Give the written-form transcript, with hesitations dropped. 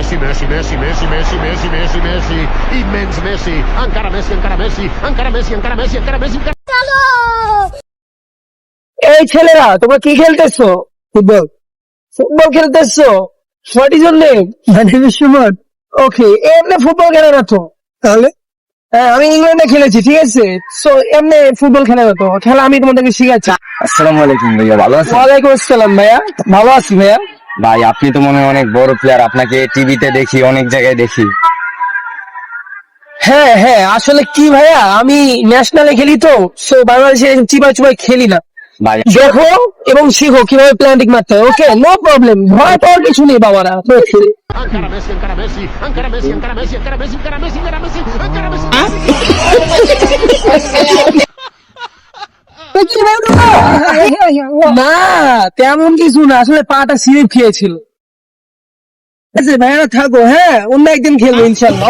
Messi, Messi, Messi, Messi, Messi, Messi, Messi, Messi, immens Messi, encara Messi, encara Messi, encara Messi, encara Messi, encara Messi, encara... এই ছেলেরা তোমরা কি খেলতেছো? Football. Football খেলতেছো? What is your name? My name is Suman. Okay, এমনি football খেলে না তো তাহলে? হ্যাঁ, আমি ইংল্যান্ডে খেলেছি, ঠিক আছে। সো এমনি ফুটবল খেলে না তো, খেলা আমি তোমাদেরকে শিখাচ্ছি। আসসালামু আলাইকুম ভাইয়া, ভালো আছেন? ওয়ালাইকুম আসসালাম ভাইয়া, ভালো আছি ভাইয়া। ভাই আপনি তো মনে হয় অনেক বড় প্লেয়ার, আপনাকে টিভিতে দেখি, অনেক জায়গায় দেখি। হ্যাঁ হ্যাঁ, আসলে কি ভাইয়া, আমি ন্যাশনালে খেলি তো, সো বাংলাদেশে চিবাই চুবাই খেলি না। ভাই দেখো এবং শিখো কিভাবে প্ল্যান্টিং মারতে হয়। ওকে, নো প্রবলেম, ভয় পাওয়ার কিছু নেই বাবারা। Encara Messi, encara Messi, encara Messi, encara Messi, encara Messi, encara Messi, encara Messi, encara Messi. না, তেমন কিছু না, আসলে পাটা স্লিপ খেয়েছিল। ঠিক আছে ভাইয়া, থাকো। হ্যাঁ, অন্য একদিন খেলবো ইনশাল্লাহ।